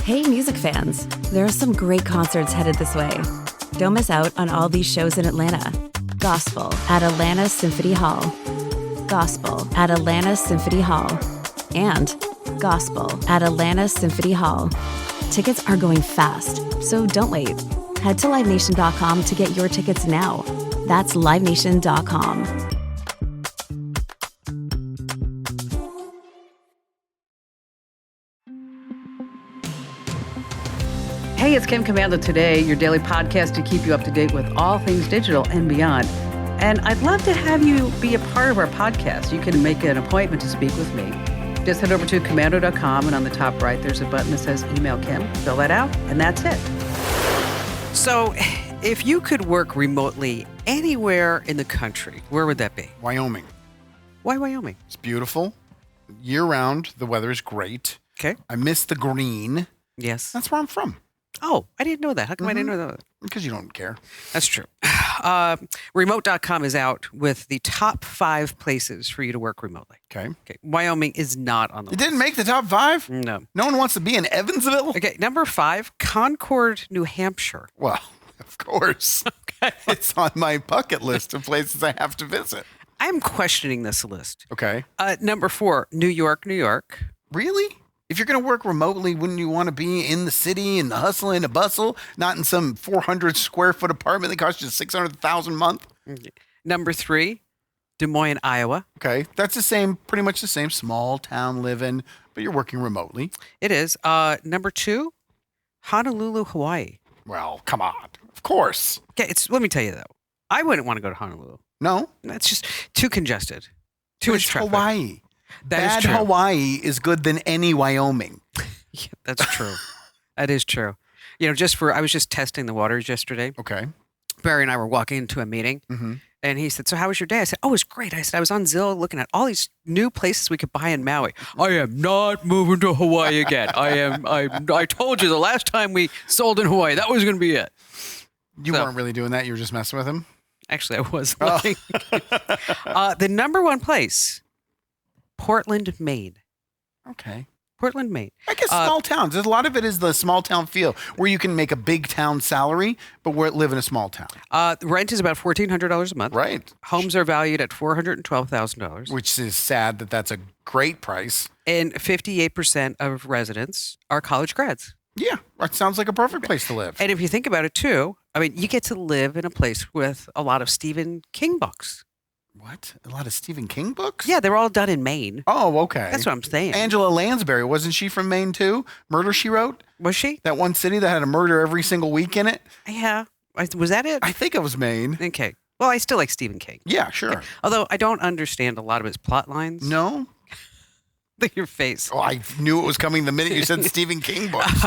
Hey, music fans, there are some great concerts headed this way. Don't miss out on all these shows in Atlanta. Gospel at Atlanta Symphony Hall. Gospel at Atlanta Symphony Hall. And Gospel at Atlanta Symphony Hall. Tickets are going fast, so don't wait. Head to LiveNation.com to get your tickets now. That's LiveNation.com. Hey, it's Kim Komando Today, your daily podcast to keep you up to date with all things digital and beyond. And I'd love to have you be a part of our podcast. You can make an appointment to speak with me. Just head over to komando.com, and on the top right, there's a button that says Email Kim. Fill that out, and that's it. So, if you could work remotely anywhere in the country, where would that be? Wyoming. Why Wyoming? It's beautiful. Year-round, the weather is great. Okay. I miss the green. Yes. That's where I'm from. Oh, I didn't know that. How come I didn't know that? Because you don't care. That's true. Remote.com is out with the top 5 places for you to work remotely. Okay. Okay. Wyoming is not on the It list. didn't make the top 5? No. No one wants to be in Evansville? Okay, number 5, Concord, New Hampshire. Well, of course. Okay. It's on my bucket list of places I have to visit. I'm questioning this list. Okay. Number 4, New York, New York. Really? If you're going to work remotely, wouldn't you want to be in the city, in the hustle and the bustle, not in some 400 square foot apartment that costs you $600,000 a month? Number 3, Des Moines, Iowa. Okay. That's the same, pretty much the same small town living, but you're working remotely. It is. Number 2, Honolulu, Hawaii. Well, come on. Of course. Okay, let me tell you though, I wouldn't want to go to Honolulu. No. That's just too congested. Too But much it's traffic. Hawaii. That is Bad true. Hawaii is good than any Wyoming. Yeah, that's true. That is true. I was just testing the waters yesterday. Okay. Barry and I were walking into a meeting, and he said, "So how was your day?" I said, "Oh, it was great." I said, "I was on Zillow looking at all these new places we could buy in Maui. I am not moving to Hawaii again. I told you the last time we sold in Hawaii, that was going to be it." You weren't really doing that. You were just messing with him. Actually, I was looking. The number 1 place, Portland, Maine. Okay. Portland, Maine. I guess small towns. There's a lot of it is the small town feel where you can make a big town salary, but live in a small town. Rent is about $1,400 a month. Right. Homes are valued at $412,000. Which is sad that that's a great price. And 58% of residents are college grads. Yeah. That sounds like a perfect place to live. And if you think about it too, I mean, you get to live in a place with a lot of Stephen King books. What? A lot of Stephen King books? Yeah, they're all done in Maine. Oh, okay. That's what I'm saying. Angela Lansbury, wasn't she from Maine too? Murder, She Wrote? Was she? That one city that had a murder every single week in it? Yeah. Was that it? I think it was Maine. Okay. Well, I still like Stephen King. Yeah, sure. Although I don't understand a lot of his plot lines. No? Look at your face. Oh, I knew it was coming the minute you said Stephen King books.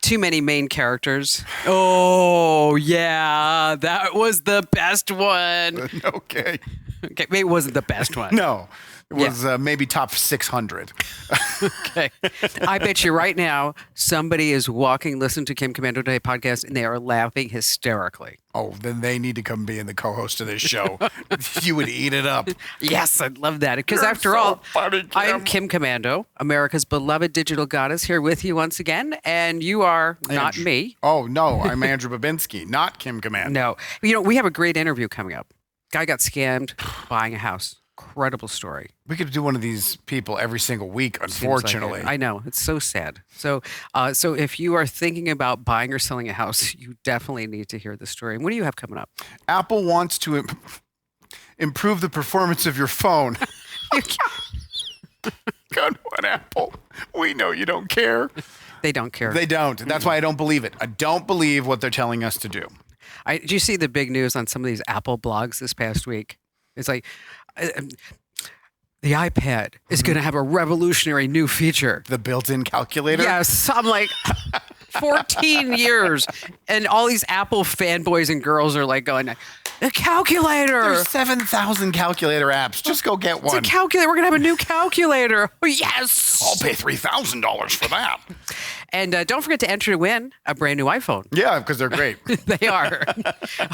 Too many main characters. Oh, yeah. That was the best one. Okay. Okay, maybe it wasn't the best one. No. It was maybe top 600. Okay. I bet you right now somebody is listening to Kim Komando Today podcast, and they are laughing hysterically. Oh, then they need to come be in the co-host of this show. You would eat it up. Yes, I'd love that. Because You're after so all, funny, Kim. I'm Kim Komando, America's beloved digital goddess, here with you once again. And you are not me. Oh, no. I'm Andrew Babinski, not Kim Komando. No. We have a great interview coming up. Guy got scammed buying a house. Incredible story. We could do one of these people every single week, Seems unfortunately. like it. I know. It's so sad. So if you are thinking about buying or selling a house, you definitely need to hear the story. And what do you have coming up? Apple wants to improve the performance of your phone. Good one, Apple. We know you don't care. They don't care. They don't. That's why I don't believe it. I don't believe what they're telling us to do. Did you see the big news on some of these Apple blogs this past week? It's like the iPad is going to have a revolutionary new feature. The built-in calculator? Yes. I'm like, 14 years. And all these Apple fanboys and girls are like going, the calculator. There's 7,000 calculator apps. Just go get one. It's a calculator. We're going to have a new calculator. Oh, yes. I'll pay $3,000 for that. And don't forget to enter to win a brand new iPhone. Yeah, because they're great. They are.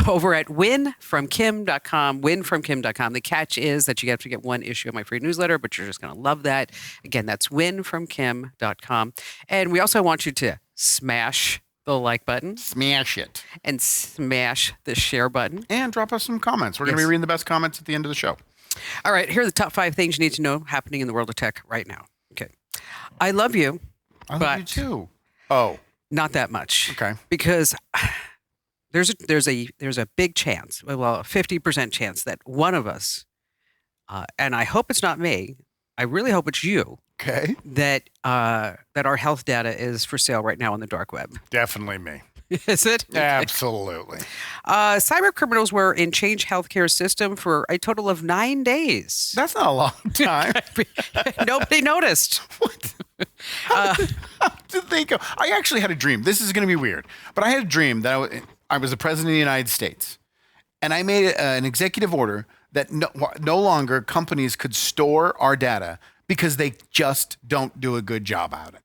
Over at winfromkim.com, winfromkim.com. The catch is that you have to get one issue of my free newsletter, but you're just going to love that. Again, that's winfromkim.com. And we also want you to smash the like button Smash it. and smash the share button. And drop us some comments. We're going to Yes. be reading the best comments at the end of the show. All right, here are the top 5 things you need to know happening in the world of tech right now. Okay. I love you, I love but you too. Oh, not that much. okay. Because there's a big chance, well, a 50% chance that one of us, and I hope it's not me, I really hope it's you, Okay. that our health data is for sale right now on the dark web. Definitely me. Is it? Absolutely. Cyber criminals were in Change Healthcare system for a total of 9 days. That's not a long time. Nobody noticed. What? How did they go? I actually had a dream. This is going to be weird, but I had a dream that I was the president of the United States, and I made an executive order that no longer companies could store our data because they just don't do a good job at it.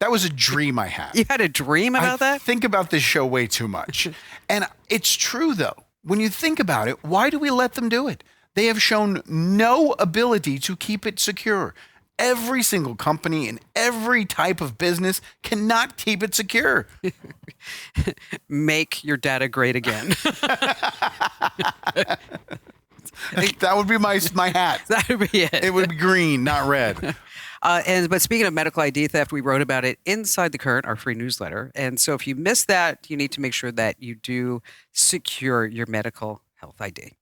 That was a dream I had. You had a dream about I that? think about this show way too much. And it's true, though. When you think about it, why do we let them do it? They have shown no ability to keep it secure. Every single company in every type of business cannot keep it secure. Make your data great again. That would be my hat. That would be it. It would be green, not red. But speaking of medical ID theft, we wrote about it inside the Current, our free newsletter. And so if you missed that, you need to make sure that you do secure your medical health ID.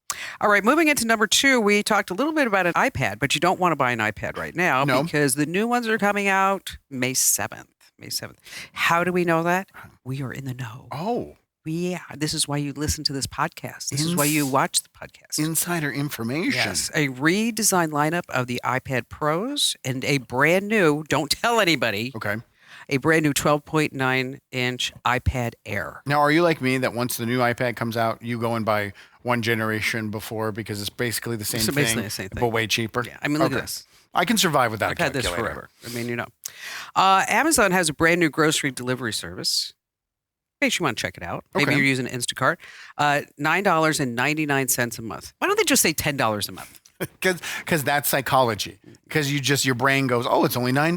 All right, moving into number 2, we talked a little bit about an iPad, but you don't want to buy an iPad right now No. because the new ones are coming out May 7th. May 7th. How do we know that? We are in the know. Oh, Yeah, this is why you listen to this podcast. This is why you watch the podcast. insider information. Yes, a redesigned lineup of the iPad Pros and a brand new, don't tell anybody, Okay. a brand new 12.9-inch iPad Air. Now, are you like me that once the new iPad comes out, you go and buy one generation before because it's basically the same It's thing, basically the same thing. but way cheaper? Yeah, I mean, look at Okay. this. I can survive without I've had this calculator. forever. I mean, Amazon has a brand new grocery delivery service. In case you want to check it out. Maybe Okay. you're using Instacart. $9.99 a month. Why don't they just say $10 a month? Because that's psychology. Because your brain goes, oh, it's only $9.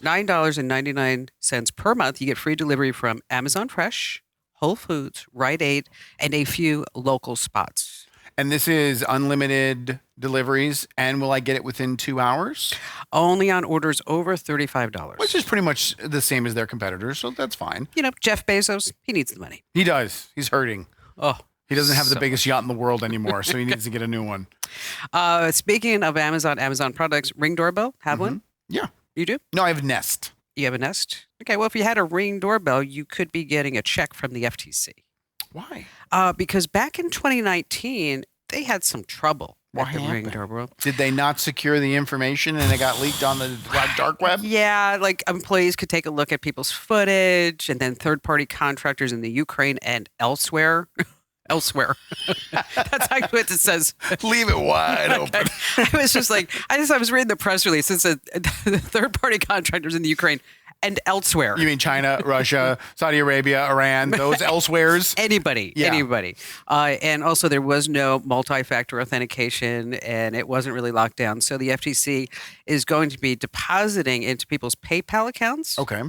$9.99 per month. You get free delivery from Amazon Fresh, Whole Foods, Rite Aid, and a few local spots. And this is unlimited deliveries. And will I get it within 2 hours? Only on orders over $35. Which is pretty much the same as their competitors. So that's fine. Jeff Bezos, he needs the money. He does. He's hurting. Oh, He doesn't have the So- biggest yacht in the world anymore. So he needs to get a new one. speaking of Amazon products, Ring doorbell, have one? Yeah. You do? No, I have Nest. You have a Nest? Okay, well, if you had a Ring doorbell, you could be getting a check from the FTC. Why? Because back in 2019, they had some trouble What with the Ring happened? doorbell. Did they not secure the information and it got leaked on the dark web? Yeah, like employees could take a look at people's footage, and then third-party contractors in the Ukraine and elsewhere. Elsewhere. That's actually what it says. Leave it wide open. I was just like, I was reading the press release. It said third-party contractors in the Ukraine and elsewhere. You mean China, Russia, Saudi Arabia, Iran, those elsewheres? Anybody. And also there was no multi-factor authentication, and it wasn't really locked down. So the FTC is going to be depositing into people's PayPal accounts Okay.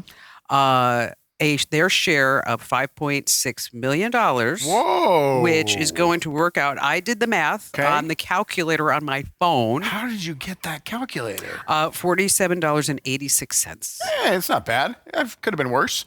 their share of $5.6 million. Whoa. Which is going to work out. I did the math Okay. on the calculator on my phone. How did you get that calculator? $47.86. It's not bad. It could have been worse.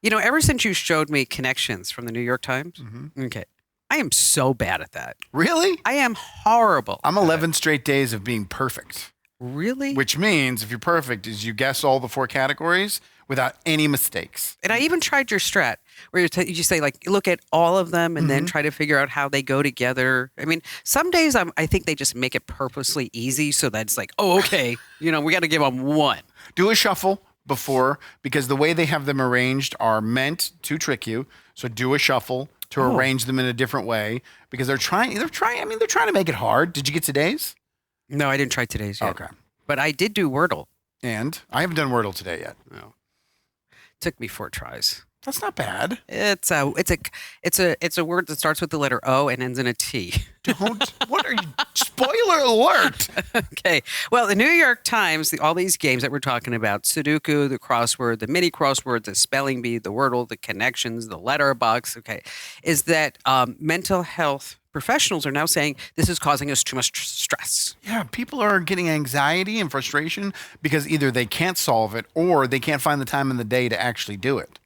Ever since you showed me Connections from the New York Times, okay, I am so bad at that. Really? I am horrible. I'm 11 straight days of being perfect, Really? which means if you're perfect is you guess all the 4 categories without any mistakes. And I even tried your strat where you say, like, look at all of them and then try to figure out how they go together. I mean, some days I think they just make it purposely easy so that it's like, oh, okay, we got to give them one. Do a shuffle before because the way they have them arranged are meant to trick you. So do a shuffle to arrange them in a different way because they're trying to make it hard. Did you get today's? No, I didn't try today's yet. Okay. But I did do Wordle. And I haven't done Wordle today yet. No. Took me 4 tries. That's not bad. It's a word that starts with the letter O and ends in a T. What are you? Spoiler alert. Okay. Well, the New York Times, all these games that we're talking about, Sudoku, the crossword, the mini crossword, the spelling bee, the Wordle, the connections, the letterbox, okay, is that mental health professionals are now saying this is causing us too much stress. Yeah, people are getting anxiety and frustration because either they can't solve it or they can't find the time in the day to actually do it.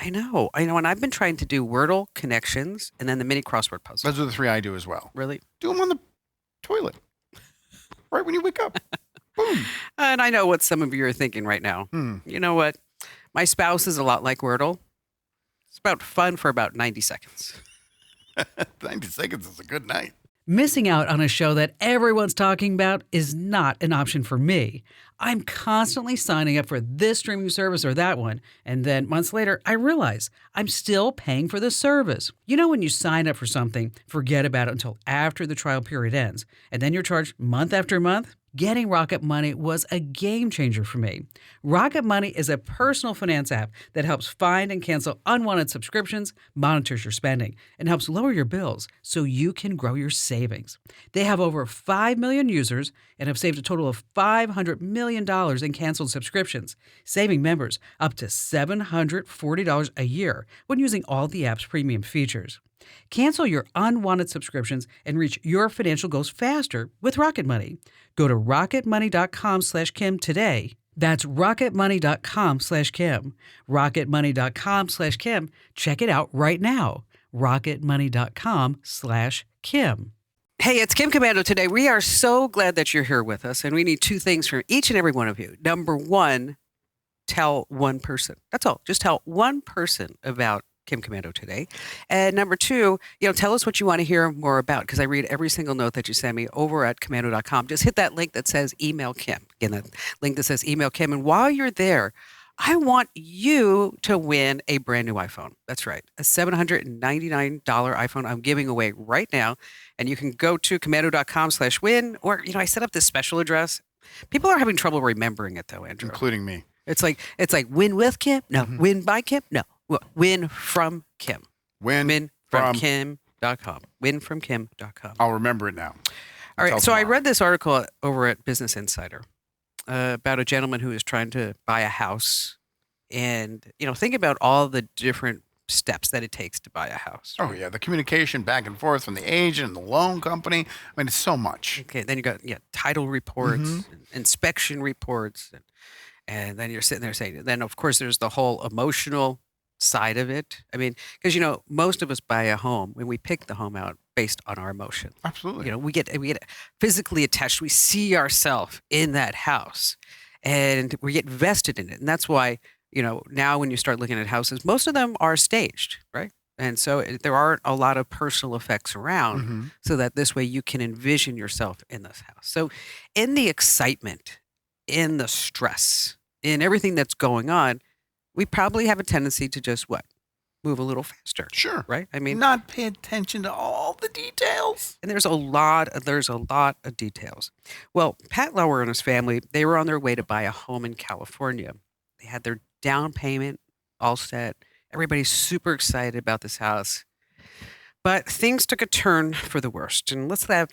I know. And I've been trying to do Wordle, connections, and then the mini crossword puzzle. Those are the 3 I do as well. Really? Do them on the toilet. Right when you wake up. Boom. And I know what some of you are thinking right now. You know what? My spouse is a lot like Wordle. It's about fun for about 90 seconds. 90 seconds is a good night. Missing out on a show that everyone's talking about is not an option for me. I'm constantly signing up for this streaming service or that one, and then months later, I realize I'm still paying for the service. You know when you sign up for something, forget about it until after the trial period ends, and then you're charged month after month? Getting Rocket Money was a game changer for me. Rocket Money is a personal finance app that helps find and cancel unwanted subscriptions, monitors your spending, and helps lower your bills so you can grow your savings. They have over 5 million users and have saved a total of $500 million in canceled subscriptions, saving members up to $740 a year when using all the app's premium features. Cancel your unwanted subscriptions and reach your financial goals faster with Rocket Money. Go to rocketmoney.com/Kim today. That's rocketmoney.com/Kim. rocketmoney.com/Kim. Check it out right now. rocketmoney.com/Kim. Hey, it's Kim Komando today. We are so glad that you're here with us, and we need 2 things from each and every one of you. Number 1, tell one person. That's all. Just tell one person about Kim Komando today. And number 2, tell us what you want to hear more about, because I read every single note that you send me over at komando.com. Just hit that link that says email Kim. Again, that link that says email Kim. And while you're there, I want you to win a brand new iPhone. That's right. A $799 iPhone I'm giving away right now. And you can go to komando.com/win, or, I set up this special address. People are having trouble remembering it though, Andrew. Including me. It's like win with Kim? No. Win by Kim? No. Win from Kim. Win from Kim.com. Winfromkim.com. I'll remember it now. All right. So I read this article over at Business Insider about a gentleman who is trying to buy a house. And, think about all the different steps that it takes to buy a house. Oh, yeah. The communication back and forth from the agent and the loan company. I mean, it's so much. Okay. Then you got title reports, inspection reports. And then you're sitting there saying, then, of course, there's the whole emotional side of it. I mean, because most of us buy a home when we pick the home out based on our emotion. Absolutely. We get physically attached. We see ourselves in that house, and we get vested in it. And that's why now when you start looking at houses, most of them are staged, right? And so there aren't a lot of personal effects around, so that this way you can envision yourself in this house. So in the excitement, in the stress, in everything that's going on, we probably have a tendency to just move a little faster. Sure. Right? I mean, not pay attention to all the details. And there's a lot of details. Well, Pat Lauer and his family, they were on their way to buy a home in California. They had their down payment all set. Everybody's super excited about this house. But things took a turn for the worst. And let's have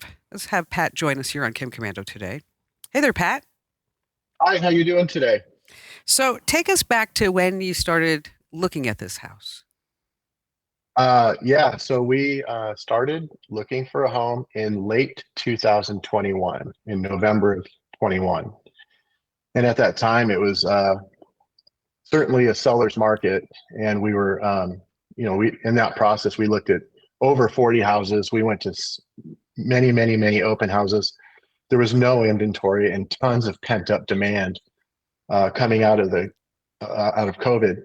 Pat join us here on Kim Komando today. Hey there, Pat. Hi, how you doing today? So take us back to when you started looking at this house. So we started looking for a home in late 2021, in November of 21. And at that time, it was certainly a seller's market. And we were, in that process, we looked at over 40 houses. We went to many, many, many open houses. There was no inventory and tons of pent up demand coming out of COVID.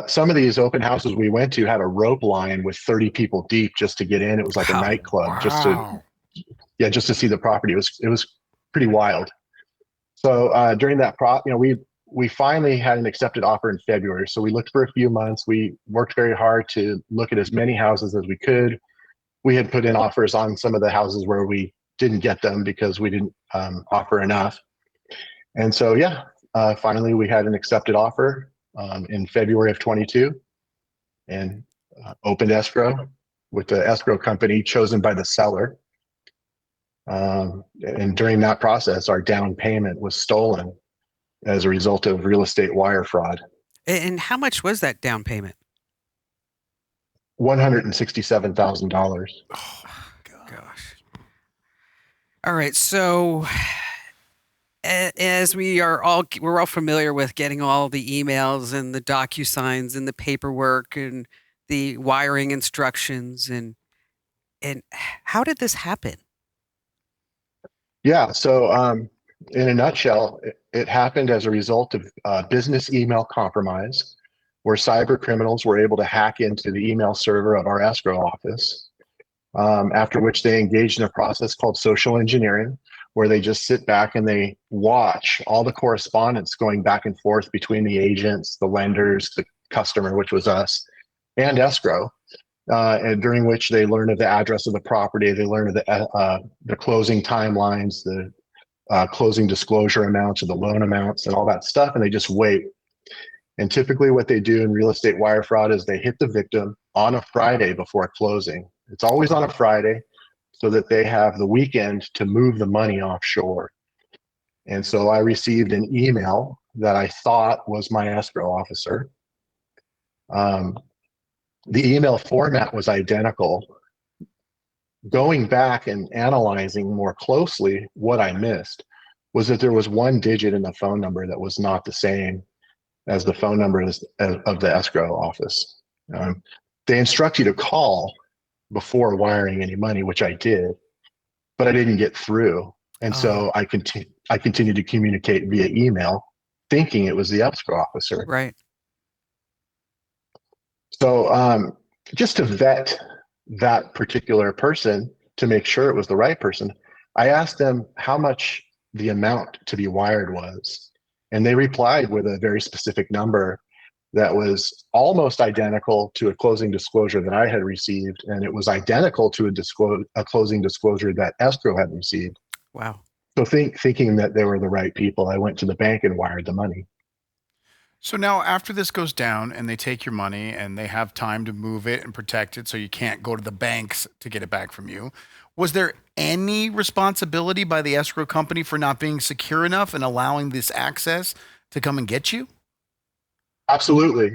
Some of these open houses we went to had a rope line with 30 people deep just to get in. It was like a nightclub, just to see the property. It was pretty wild. So during that we finally had an accepted offer in February. So we looked for a few months. We worked very hard to look at as many houses as we could. We had put in offers on some of the houses where we didn't get them because we didn't offer enough. And so, finally we had an accepted offer in February of 22. and opened escrow with the escrow company chosen by the seller. And during that process, our down payment was stolen as a result of real estate wire fraud. And how much was that down payment? $167,000. Gosh. All right. So as we're all familiar with getting all the emails and the DocuSigns and the paperwork and the wiring instructions and how did this happen? Yeah. So in a nutshell, it happened as a result of business email compromise, where cyber criminals were able to hack into the email server of our escrow office, after which they engaged in a process called social engineering, where they just sit back and they watch all the correspondence going back and forth between the agents, the lenders, the customer, which was us, and escrow, and during which they learn of the address of the property, they learn of the closing timelines, the closing disclosure amounts, or the loan amounts, and all that stuff, and they just wait. And typically what they do in real estate wire fraud is they hit the victim on a Friday before closing. It's always on a Friday so that they have the weekend to move the money offshore. And so I received an email that I thought was my escrow officer. The email format was identical. Going back and analyzing more closely, what I missed was that there was one digit in the phone number that was not the same as the phone number of the escrow office. They instruct you to call before wiring any money, which I did, but I didn't get through. And so I continued to communicate via email, thinking it was the escrow officer. Right. So just to vet that particular person to make sure it was the right person, I asked them how much the amount to be wired was. And they replied with a very specific number that was almost identical to a closing disclosure that I had received. And it was identical to a closing disclosure that escrow had received. Wow. So thinking that they were the right people, I went to the bank and wired the money. So now after this goes down and they take your money and they have time to move it and protect it so you can't go to the banks to get it back from you, was there any responsibility by the escrow company for not being secure enough and allowing this access to come and get you? Absolutely.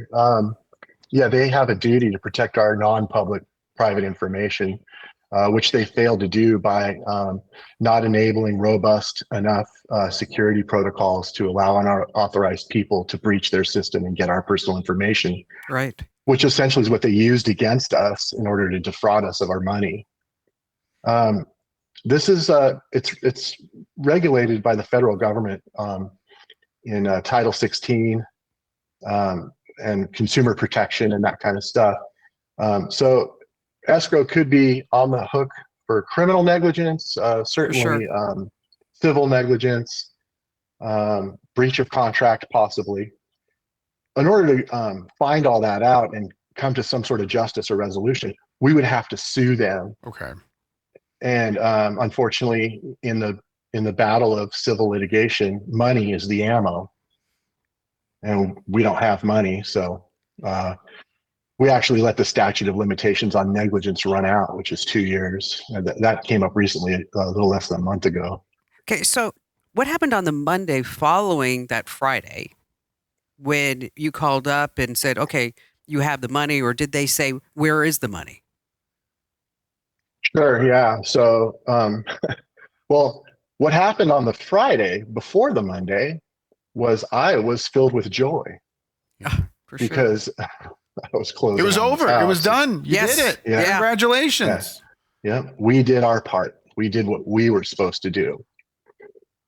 Yeah, they have a duty to protect our non-public private information, which they failed to do by not enabling robust enough security protocols to allow unauthorized people to breach their system and get our personal information. Right. Which essentially is what they used against us in order to defraud us of our money. This is it's regulated by the federal government in Title 16 and consumer protection and that kind of stuff. So escrow could be on the hook for criminal negligence, certainly civil negligence, breach of contract, possibly. In order to find all that out and come to some sort of justice or resolution, we would have to sue them. Okay. And unfortunately, in the battle of civil litigation, money is the ammo, and we don't have money, so we actually let the statute of limitations on negligence run out, which is 2 years. And that came up recently, a little less than a month ago. Okay, so what happened on the Monday following that Friday when you called up and said, okay, you have the money, or did they say, where is the money? Sure, yeah. So, well, what happened on the Friday before the Monday was I was filled with joy For sure. because I was closing. It was on this over. It house. was done. You Yes. did it. Yeah. Congratulations. Yeah, we did our part. We did what we were supposed to do.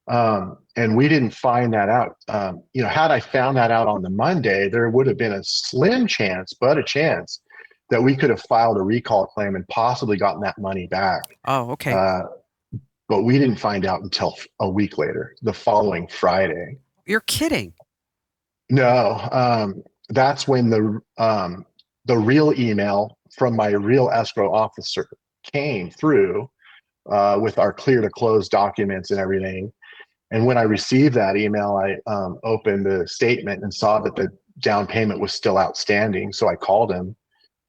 And we didn't find that out. Had I found that out on the Monday, there would have been a slim chance, but a chance, that we could have filed a recall claim and possibly gotten that money back. Oh, okay. But we didn't find out until a week later, the following Friday. You're kidding. No, that's when the real email from my real escrow officer came through with our clear to close documents and everything. And when I received that email, I opened the statement and saw that the down payment was still outstanding. So I called him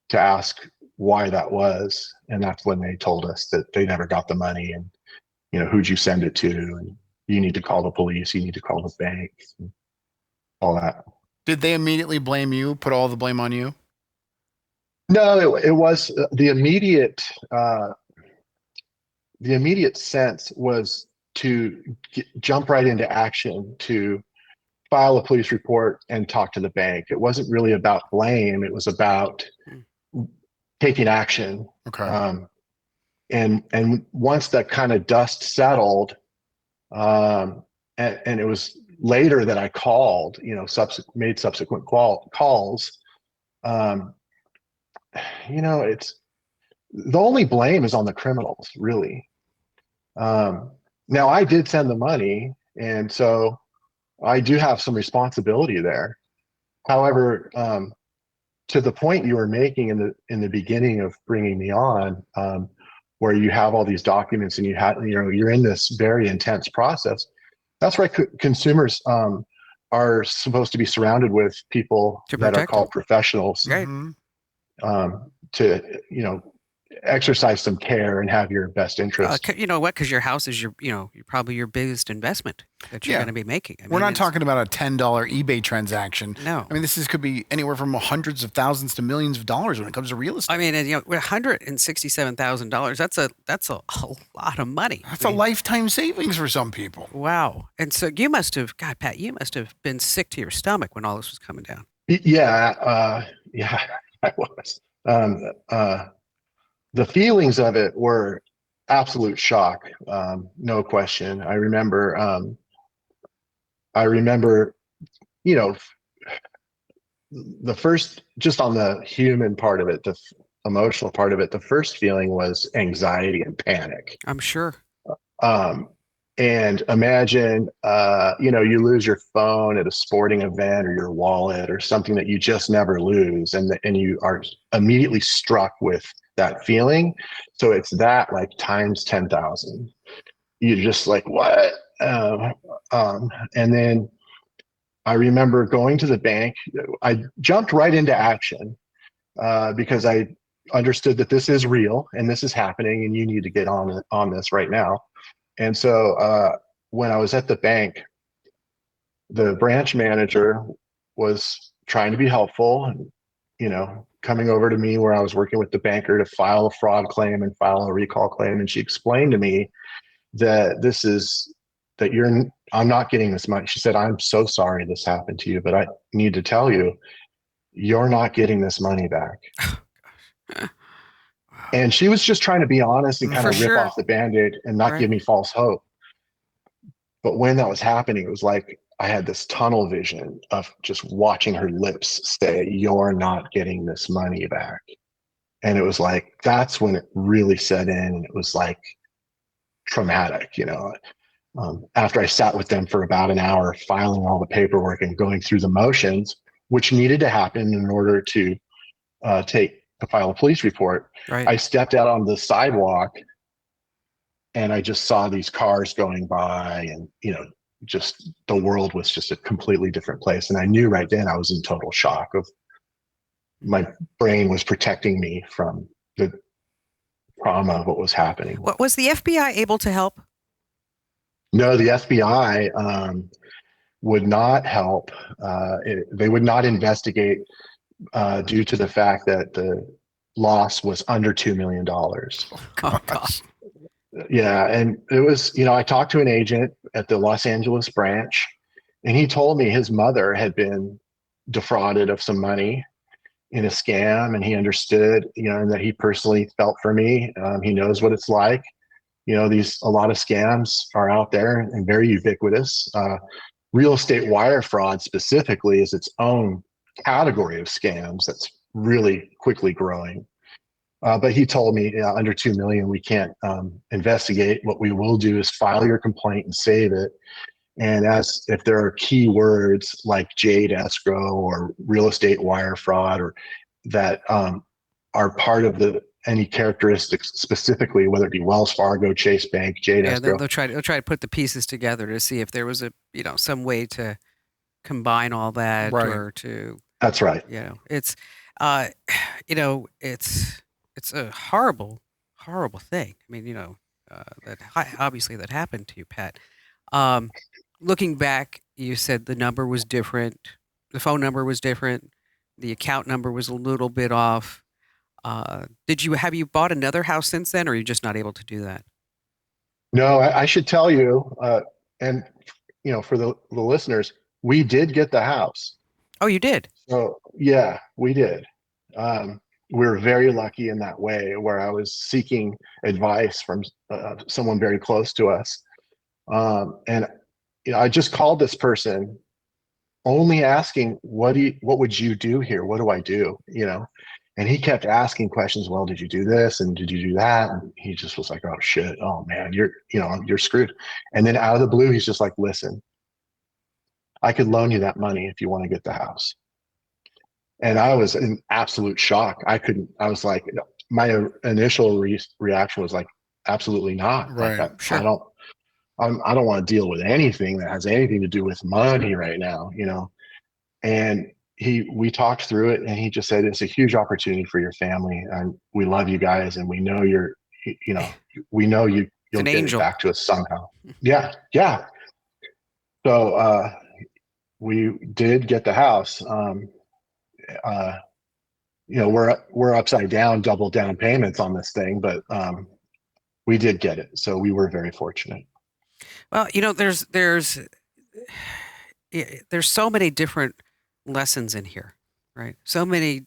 to ask why that was. And that's when they told us that they never got the money, and, who'd you send it to? And you need to call the police. You need to call the bank, and all that. Did they immediately blame you, put all the blame on you? No, it was the immediate sense was to jump right into action, to file a police report and talk to the bank. It wasn't really about blame. It was about taking action. Okay. And once that kind of dust settled, and it was later that I called, made subsequent calls. It's the only blame is on the criminals, really. Now I did send the money, and so I do have some responsibility there. However, to the point you were making in the beginning of bringing me on, where you have all these documents and you're in this very intense process. That's right. Consumers are supposed to be surrounded with people that are called professionals, Right. to exercise some care and have your best interest. You know what? Because your house is you're probably your biggest investment that you're Yeah. going to be making. We're not talking about a $10 eBay transaction. No. I mean, could be anywhere from hundreds of thousands to millions of dollars when it comes to real estate. I mean, and, $167,000. That's a lot of money. That's a lifetime savings for some people. Wow. And so you must have, God, Pat, you must have been sick to your stomach when all this was coming down. Yeah, I was. The feelings of it were absolute shock, no question. I remember, the first, just on the human part of it, the emotional part of it, the first feeling was anxiety and panic. I'm sure. And imagine, you lose your phone at a sporting event, or your wallet, or something that you just never lose, and you are immediately struck with that feeling. So it's that, like, times 10,000. You're just like, what? And then I remember going to the bank. I jumped right into action because I understood that this is real and this is happening, and you need to get on this right now. And so when I was at the bank, the branch manager was trying to be helpful and, coming over to me where I was working with the banker to file a fraud claim and file a recall claim. And she explained to me that I'm not getting this money. She said, "I'm so sorry this happened to you, but I need to tell you, you're not getting this money back." And she was just trying to be honest and kind of rip off the Band-Aid and not give me false hope. But when that was happening, it was like I had this tunnel vision of just watching her lips say, "You're not getting this money back." And it was like, that's when it really set in. And it was like traumatic, after I sat with them for about an hour, filing all the paperwork and going through the motions, which needed to happen in order to file a police report. Right. I stepped out on the sidewalk and I just saw these cars going by, and, just the world was just a completely different place. And I knew right then I was in total shock. My brain was protecting me from the trauma of what was happening. What was the FBI able to help? No, the FBI would not help. They would not investigate due to the fact that the loss was under $2 million. Oh, God. Yeah. And it was, I talked to an agent at the Los Angeles branch, and he told me his mother had been defrauded of some money in a scam, and he understood, and that he personally felt for me. He knows what it's like. A lot of scams are out there and very ubiquitous. Real estate wire fraud specifically is its own category of scams that's really quickly growing. But he told me, under 2 million, we can't investigate. What we will do is file your complaint and save it. And if there are key words like Jade escrow or real estate wire fraud, or that are part of any characteristics specifically, whether it be Wells Fargo, Chase Bank, Jade escrow. They'll try to put the pieces together to see if there was some way to combine all that, Right. or to That's right. You know, uh, it's a horrible, horrible thing. I mean, obviously that happened to you, Pat. Um, Looking back, you said the number was different, the phone number was different, the account number was a little bit off. Have you bought another house since then, or are you just not able to do that? No, I should tell you, and for the listeners, we did get the house. Oh, you did? So yeah, we did. We were very lucky in that way, where I was seeking advice from someone very close to us, and I just called this person, only asking, what would you do here? What do I do? And he kept asking questions. Well, did you do this? And did you do that? And he just was like, oh shit. Oh man, you're screwed. And then out of the blue, he's just like, listen, I could loan you that money if you want to get the house. And I was in absolute shock. I was like, my initial reaction was like, absolutely not. Right. Like, Sure. I don't want to deal with anything that has anything to do with money right now, And we talked through it, and he just said, it's a huge opportunity for your family, and we love you guys, and we know we know you'll get angel. it back to us somehow. Yeah. Yeah. So, we did get the house. We're upside down, double down payments on this thing, but, we did get it. So we were very fortunate. Well, there's so many different lessons in here, right? So many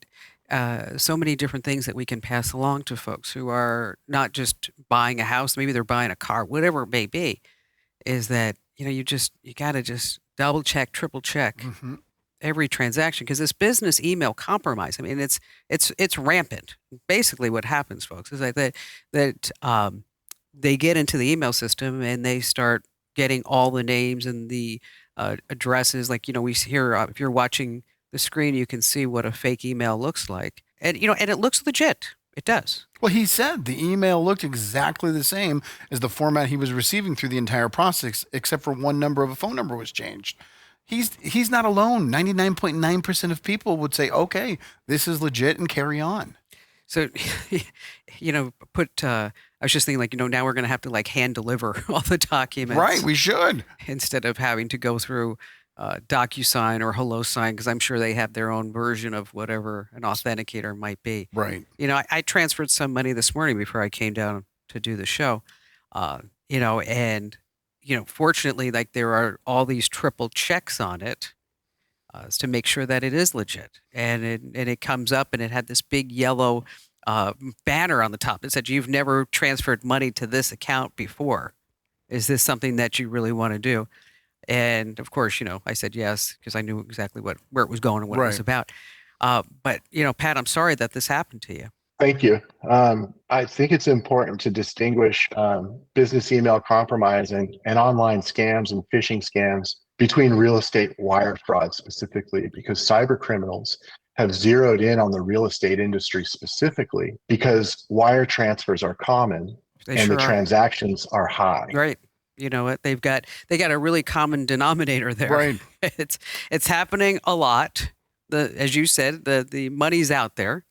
different things that we can pass along to folks who are not just buying a house, maybe they're buying a car, whatever it may be, is that, you got to just double check, triple check Mm-hmm. every transaction, because this business email compromise, I mean, it's rampant. Basically what happens, folks, is like that they get into the email system and they start getting all the names and the addresses. Like, we hear, if you're watching the screen, you can see what a fake email looks like. And, and it looks legit. It does. Well, he said the email looked exactly the same as the format he was receiving through the entire process, except for one number of a phone number was changed. He's not alone. 99.9% of people would say, okay, this is legit, and carry on. So, I was just thinking, like, now we're going to have to like hand deliver all the documents. Right, we should. Instead of having to go through DocuSign or HelloSign, because I'm sure they have their own version of whatever an authenticator might be. Right. I transferred some money this morning before I came down to do the show, and, fortunately, like, there are all these triple checks on it to make sure that it is legit. And it comes up, and it had this big yellow banner on the top. It said, you've never transferred money to this account before. Is this something that you really want to do? And of course, I said yes, because I knew exactly where it was going and what it was about. But, Pat, I'm sorry that this happened to you. Thank you. I think it's important to distinguish business email compromise and online scams and phishing scams between real estate wire fraud specifically, because cyber criminals have zeroed in on the real estate industry specifically because wire transfers are common and the transactions are high. Right. You know what? They got a really common denominator there. Right. It's happening a lot. As you said, the money's out there.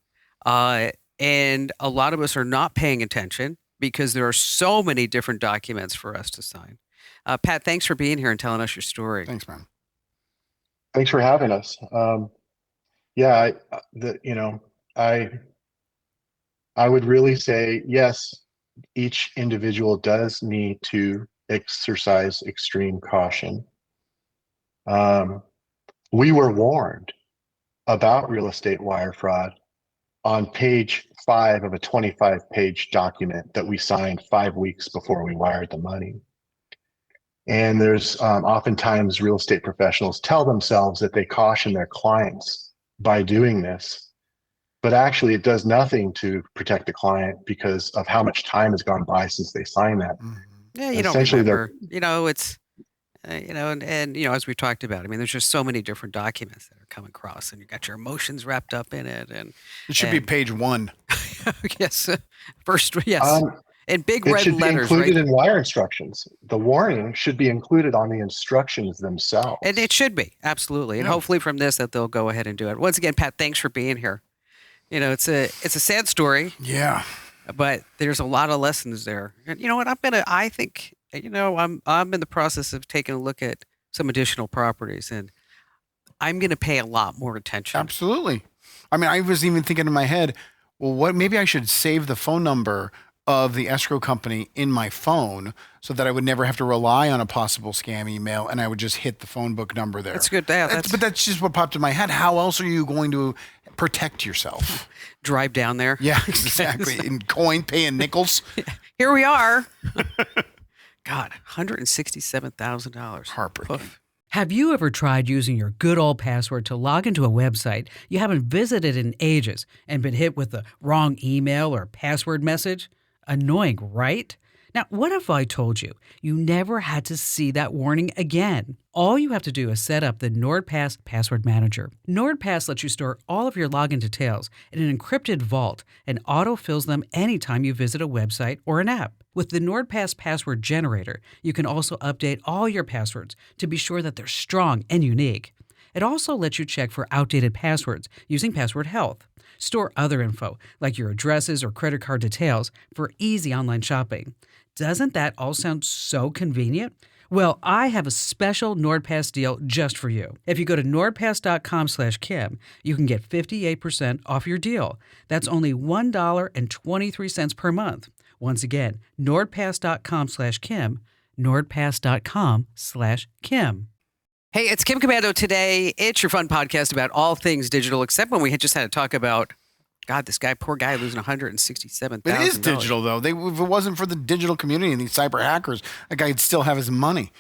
And a lot of us are not paying attention because there are so many different documents for us to sign. Pat, thanks for being here and telling us your story. Thanks, man. Thanks for having us. I would really say, yes, each individual does need to exercise extreme caution. We were warned about real estate wire fraud on page 5 of a 25-page document that we signed 5 weeks before we wired the money. And there's oftentimes real estate professionals tell themselves that they caution their clients by doing this, but actually it does nothing to protect the client because of how much time has gone by since they signed that. Mm-hmm. Yeah, you don't remember. It's and as we talked about, I mean, there's just so many different documents that are coming across, and you got your emotions wrapped up in it, and It should be page 1. yes, first, yes. in big It red should be letters, included right? in wire instructions. The warning should be included on the instructions themselves. And it should be, absolutely. And Yeah. hopefully from this that they'll go ahead and do it. Once again, Pat, thanks for being here. It's a sad story, Yeah. but there's a lot of lessons there. And you know what? I think, I'm in the process of taking a look at some additional properties, and I'm going to pay a lot more attention. Absolutely. I mean, I was even thinking in my head, well, maybe I should save the phone number of the escrow company in my phone so that I would never have to rely on a possible scam email, and I would just hit the phone book number there. That's good. Yeah, But that's just what popped in my head. How else are you going to protect yourself? drive down there. Yeah, exactly. In coin, paying nickels. Here we are. God, $167,000. Heartbreaking. Have you ever tried using your good old password to log into a website you haven't visited in ages and been hit with the wrong email or password message? Annoying, right? Now, what if I told you you never had to see that warning again? All you have to do is set up the NordPass Password Manager. NordPass lets you store all of your login details in an encrypted vault and autofills them anytime you visit a website or an app. With the NordPass Password Generator, you can also update all your passwords to be sure that they're strong and unique. It also lets you check for outdated passwords using Password Health. Store other info, like your addresses or credit card details, for easy online shopping. Doesn't that all sound so convenient? Well, I have a special NordPass deal just for you. If you go to nordpass.com/Kim, you can get 58% off your deal. That's only $1.23 per month. Once again, nordpass.com/Kim, nordpass.com/Kim. Hey, it's Kim Komando today. It's your fun podcast about all things digital, except when we had just had to talk about, God, this poor guy losing $167,000. But it is digital, though. If it wasn't for the digital community and these cyber hackers, that guy would still have his money.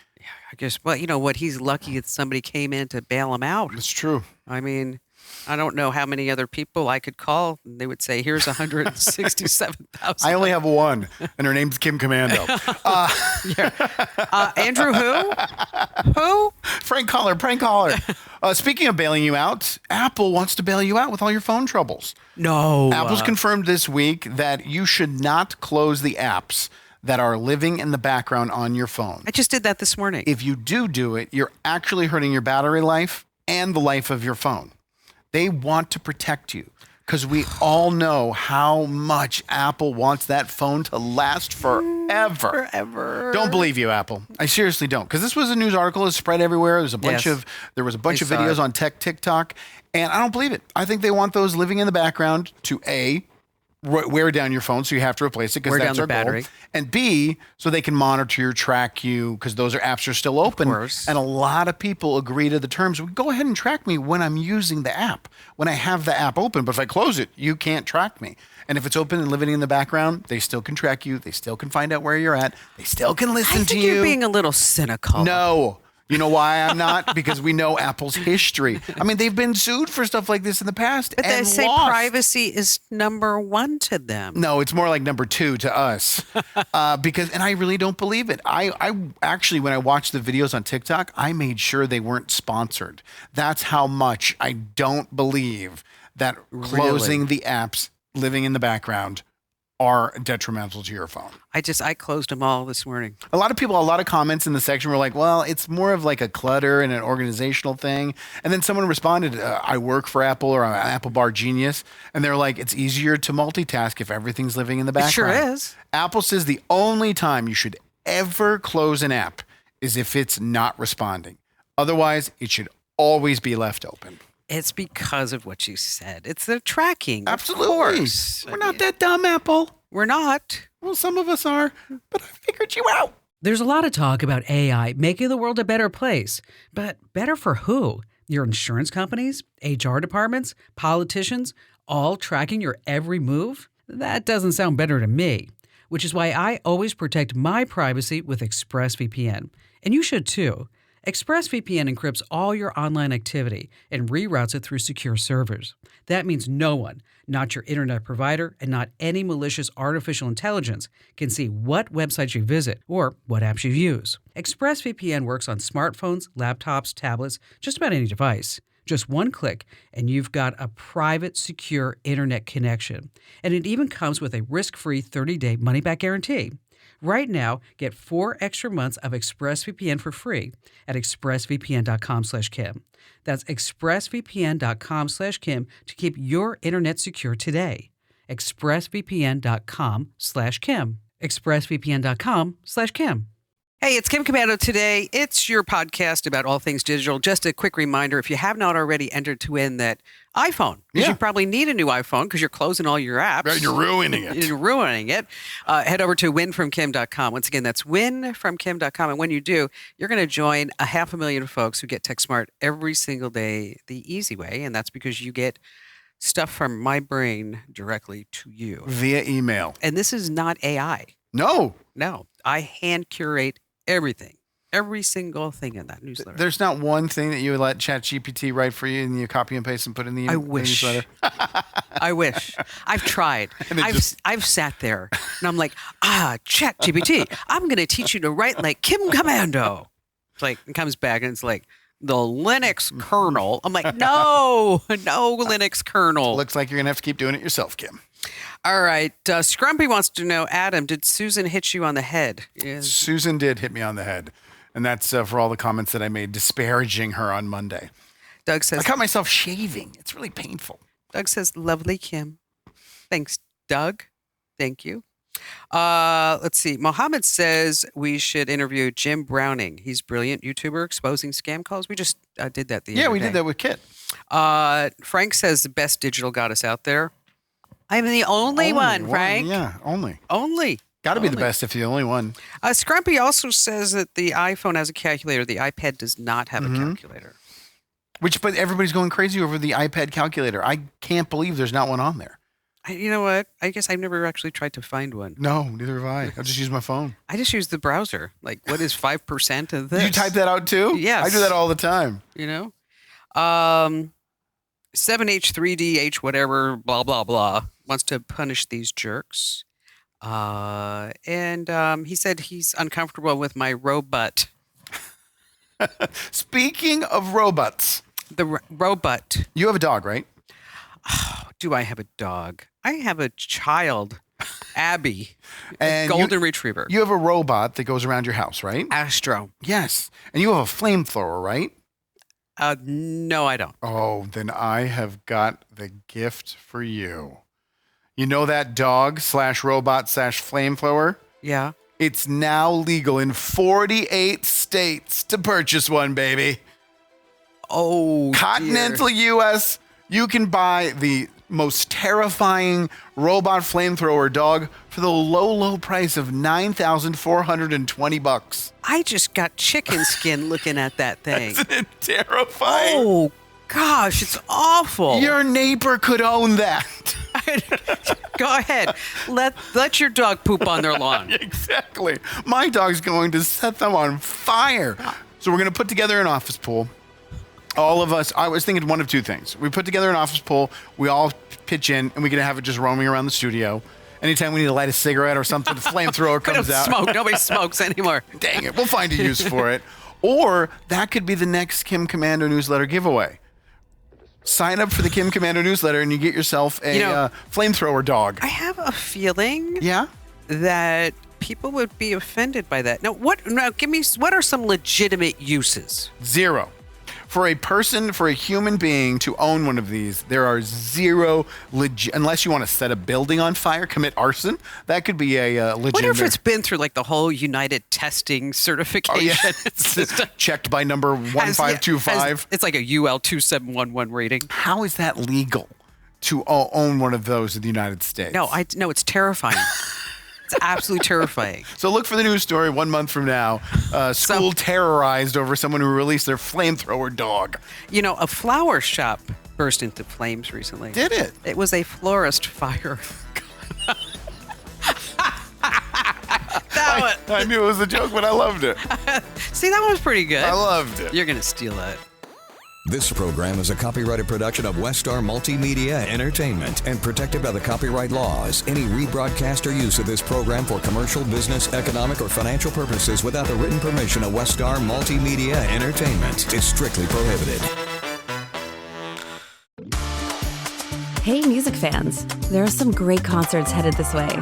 I guess, well, you know what? He's lucky that somebody came in to bail him out. It's true. I mean, I don't know how many other people I could call. And they would say, here's $167,000. I only have one, and her name's Kim Commando. Andrew who? Who? Prank caller. Speaking of bailing you out, Apple wants to bail you out with all your phone troubles. No. Apple's confirmed this week that you should not close the apps that are living in the background on your phone. I just did that this morning. If you do it, you're actually hurting your battery life and the life of your phone. They want to protect you because we all know how much Apple wants that phone to last forever. Forever. Don't believe you, Apple. I seriously don't, because this was a news article. It spread everywhere. There was a bunch Yes. of I saw videos it. on TikTok, and I don't believe it. I think they want those living in the background to A, wear down your phone, so you have to replace it because Wear that's down our the battery. goal. And B, so they can monitor you, track you, because those apps are still open. course. And a lot of people agree to the terms. Go ahead and track me when I'm using the app, when I have the app open. But if I close it, you can't track me. And if it's open and living in the background, they still can track you. They still can find out where you're at. They still can listen I to think you. you're being a little cynical. No. You know why I'm not? Because we know Apple's history. I mean, they've been sued for stuff like this in the past. But they and say lost. privacy is number one to them. No, it's more like number 2 to us. And I really don't believe it. I actually, when I watched the videos on TikTok, I made sure they weren't sponsored. That's how much I don't believe that closing the apps living in the background are detrimental to your phone. I closed them all this morning. A lot of comments in the section were like, well, it's more of like a clutter and an organizational thing. And then someone responded, I work for Apple, or I'm an Apple Bar genius. And they're like, it's easier to multitask if everything's living in the It sure background. is. Apple says the only time you should ever close an app is if it's not responding. Otherwise, it should always be left open. It's because of what you said. It's the tracking. Absolutely. Of course. We're not that dumb, Apple. We're not. Well, some of us are, but I figured you out. There's a lot of talk about AI making the world a better place, but better for who? Your insurance companies, HR departments, politicians, all tracking your every move? That doesn't sound better to me, which is why I always protect my privacy with ExpressVPN. And you should too. ExpressVPN encrypts all your online activity and reroutes it through secure servers. That means no one, not your internet provider and not any malicious artificial intelligence, can see what websites you visit or what apps you use. ExpressVPN works on smartphones, laptops, tablets, just about any device. Just one click, and you've got a private, secure internet connection. And it even comes with a risk-free 30-day money-back guarantee. Right now, get 4 extra months of ExpressVPN for free at expressvpn.com/Kim. That's expressvpn.com/Kim to keep your internet secure today. expressvpn.com/Kim. expressvpn.com/Kim. Hey, it's Kim Komando today. It's your podcast about all things digital. Just a quick reminder, if you have not already entered to win that iPhone, because you probably need a new iPhone because you're closing all your apps. Right, you're ruining it. You're ruining it. Head over to winfromkim.com. Once again, that's winfromkim.com. And when you do, you're going to join 500,000 folks who get TechSmart every single day the easy way. And that's because you get stuff from my brain directly to you. Via email. And this is not AI. No. No, I hand curate everything, every single thing in that newsletter. There's not one thing that you would let ChatGPT write for you and you copy and paste and put in the I wish. newsletter? I wish. I've tried. I've sat there and I'm like, ChatGPT, I'm going to teach you to write like Kim Komando. It's like, it comes back and it's like, the Linux kernel. I'm like, no Linux kernel. Looks like you're going to have to keep doing it yourself, Kim. All right. Scrumpy wants to know, Adam, did Susan hit you on the head? Susan did hit me on the head. And that's for all the comments that I made disparaging her on Monday. Doug says, I caught myself shaving. It's really painful. Doug says, lovely Kim. Thanks, Doug. Thank you. Let's see. Mohammed says we should interview Jim Browning. He's a brilliant YouTuber exposing scam calls. We just did that the other day. Yeah, we did that with Kit. Frank says the best digital goddess out there. I'm the only one, Frank. Yeah, only. Got Got to be the best if you're the only one. Scrumpy also says that the iPhone has a calculator. The iPad does not have a calculator. But everybody's going crazy over the iPad calculator. I can't believe there's not one on there. You know what? I guess I've never actually tried to find one. No, neither have I. I just use my phone. I just use the browser. Like, what is 5% of this? You type that out too? Yes. I do that all the time. You know? 7H3DH whatever, blah, blah, blah, wants to punish these jerks. And he said he's uncomfortable with my robot. Speaking of robots. The robot. You have a dog, right? Oh, do I have a dog? I have a child, Abby, And golden retriever. You have a robot that goes around your house, right? Astro. Yes. And you have a flamethrower, right? No, I don't. Oh, then I have got the gift for you. You know that dog/robot/flamethrower? Yeah. It's now legal in 48 states to purchase one, baby. Oh, Continental U.S., you can buy the most terrifying robot flamethrower dog for the low price of $9,420. I just got chicken skin looking at that thing. Isn't it terrifying? Oh, gosh, it's awful. Your neighbor could own that. Go ahead. Let your dog poop on their lawn. Exactly. My dog's going to set them on fire. So we're going to put together an office pool. All of us, I was thinking one of two things. We put together an office pool, we all pitch in, and we can have it just roaming around the studio. Anytime we need to light a cigarette or something, the flamethrower comes out. Smoke. Nobody smokes anymore. Dang it, we'll find a use for it. Or that could be the next Kim Komando newsletter giveaway. Sign up for the Kim Komando newsletter and you get yourself a flamethrower dog. I have a feeling Yeah? that people would be offended by that. Now, what are some legitimate uses? Zero. For a human being to own one of these, there are zero unless you want to set a building on fire, commit arson. That could be a legitimate. What if it's been through like the whole United testing certification? Oh, yeah. It's checked by number 1525. It's like a UL 2711 rating. How is that legal to own one of those in the United States? No, it's terrifying. It's absolutely terrifying. So look for the news story 1 month from now. School terrorized over someone who released their flamethrower dog. You know, a flower shop burst into flames recently. Did it? It was a florist fire. I knew it was a joke, but I loved it. See, that one was pretty good. I loved it. You're going to steal that. This program is a copyrighted production of Westar Multimedia Entertainment and protected by the copyright laws. Any rebroadcast or use of this program for commercial, business, economic, or financial purposes without the written permission of Westar Multimedia Entertainment is strictly prohibited. Hey, music fans, there are some great concerts headed this way.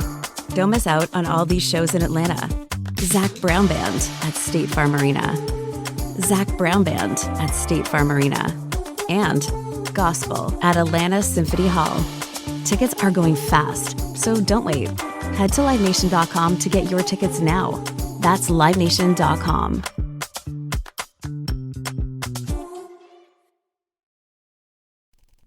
Don't miss out on all these shows in Atlanta. Zac Brown Band at State Farm Arena. Zac Brown Band at State Farm Arena. And Gospel at Atlanta Symphony Hall. Tickets are going fast, so don't wait. Head to LiveNation.com to get your tickets now. That's LiveNation.com.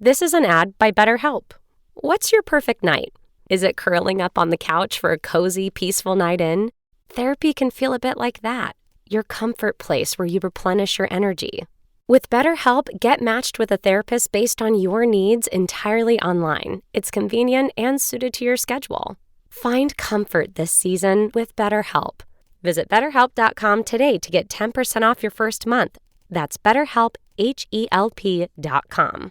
This is an ad by BetterHelp. What's your perfect night? Is it curling up on the couch for a cozy, peaceful night in? Therapy can feel a bit like that, your comfort place where you replenish your energy. With BetterHelp, get matched with a therapist based on your needs entirely online. It's convenient and suited to your schedule. Find comfort this season with BetterHelp. Visit BetterHelp.com today to get 10% off your first month. That's BetterHelp, HELP.com.